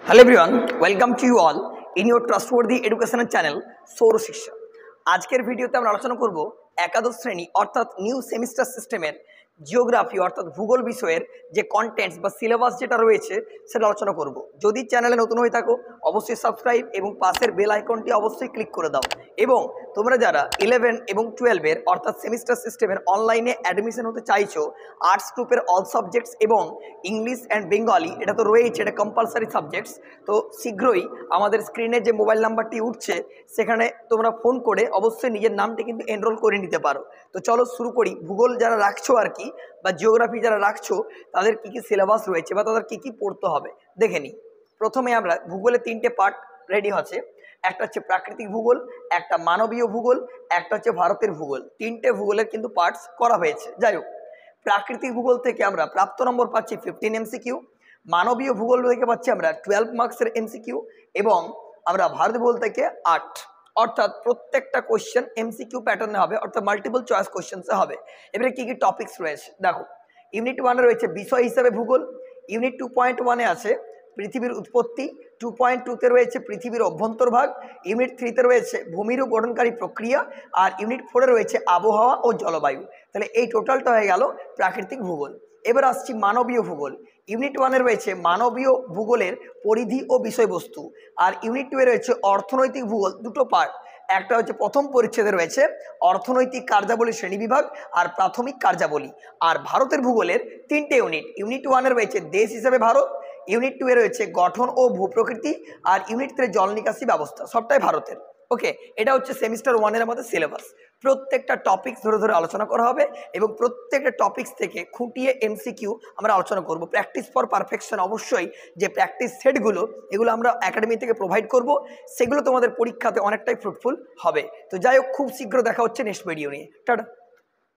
Hello everyone, welcome to you all in your trustworthy educational channel সৌর শিক্ষা। আজকের ভিডিওতে আমরা আলোচনা করব একাদশ শ্রেণী অর্থাৎ নিউ সেমিস্টার সিস্টেমের জিওগ্রাফি অর্থাৎ ভূগোল বিষয়ের যে কন্টেন্টস বা সিলেবাস যেটা রয়েছে সেটা আলোচনা করব। যদি চ্যানেলে নতুন হয়ে থাকো অবশ্যই সাবস্ক্রাইব এবং পাশের বেল আইকনটি অবশ্যই ক্লিক করে দাও। এবং তোমরা যারা 11 এবং 12-এর অর্থাৎ সেমিস্টার সিস্টেমের অনলাইনে অ্যাডমিশন হতে চাইছো, আর্টস গ্রুপের অল সাবজেক্টস এবং ইংলিশ অ্যান্ড বেঙ্গলি এটা তো রয়েছে, এটা কম্পালসারি সাবজেক্টস। তো শীঘ্রই আমাদের স্ক্রিনে যে মোবাইল নাম্বারটি উঠছে সেখানে তোমরা ফোন করে অবশ্যই নিজের নামটি কিন্তু এনরোল করে নিতে পারো। তো চলো শুরু করি। ভূগোল যারা রাখছো আর কি বা জিওগ্রাফি যারা রাখছো তাদের কি কি সিলেবাস রয়েছে বা তাদের কি কি পড়তে হবে দেখে নিই। প্রথমে আমরা ভূগোলের 3টে পার্ট রেডি আছে। একটা হচ্ছে প্রাকৃতিক ভূগোল, একটা মানবীয় ভূগোল, একটা হচ্ছে ভারতের ভূগোল। 3টে ভূগোলের কিন্তু পার্টস করা হয়েছে। যাই হোক, প্রাকৃতিক ভূগোল থেকে আমরা প্রাপ্ত নম্বর পাচ্ছি 15 MCQ, মানবীয় ভূগোল থেকে পাচ্ছি আমরা 12 মার্কসের MCQ এবং আমরা ভারত ভূগোল থেকে 8। অর্থাৎ প্রত্যেকটা কোয়েশ্চেন MCQ প্যাটার্নে হবে, অর্থাৎ মাল্টিপল চয়েস কোয়েশ্চেন্সে হবে। এবারে কি কি টপিকস রয়েছে দেখো। ইউনিট 1-এ রয়েছে বিষয় হিসাবে ভূগোল, ইউনিট 2.1-এ আছে পৃথিবীর উৎপত্তি, 2.2-তে রয়েছে পৃথিবীর অভ্যন্তরভাগ, ইউনিট 3-তে রয়েছে ভূমিরূপ গঠনকারী প্রক্রিয়া, আর ইউনিট 4-এ রয়েছে আবহাওয়া ও জলবায়ু। তাহলে এই টোটালটা হয়ে গেল প্রাকৃতিক ভূগোল। এবার আসছি মানবীয় ভূগোল। ইউনিট 1-এ রয়েছে মানবীয় ভূগোলের পরিধি ও বিষয়বস্তু, আর ইউনিট 2-এ রয়েছে অর্থনৈতিক ভূগোল। দুটো পার্ট, একটা হচ্ছে প্রথম পরিচ্ছেদে রয়েছে অর্থনৈতিক কার্যাবলী শ্রেণীবিভাগ আর প্রাথমিক কার্যাবলী। আর ভারতের ভূগোলের 3টে ইউনিট, ইউনিট 1-এ রয়েছে দেশ হিসেবে ভারত, ইউনিট 2-এ রয়েছে গঠন ও ভূপ্রকৃতি, আর ইউনিট 3 জল নিকাশি ব্যবস্থা, সবটাই ভারতের। ওকে, এটা হচ্ছে সেমিস্টার 1-এর আমাদের সিলেবাস। প্রত্যেকটা টপিকস ধরে ধরে আলোচনা করা হবে এবং প্রত্যেকটা টপিকস থেকে খুঁটিয়ে MCQ আমরা আলোচনা করব। প্র্যাকটিস ফর পারফেকশন, অবশ্যই যে প্র্যাকটিস সেটগুলো এগুলো আমরা একাডেমি থেকে প্রোভাইড করব, সেগুলো তোমাদের পরীক্ষাতে অনেকটাই ফ্রুটফুল হবে। তো যাই হোক, খুব শীঘ্র দেখা হচ্ছে নেক্সট ভিডিও নিয়ে। টাটা।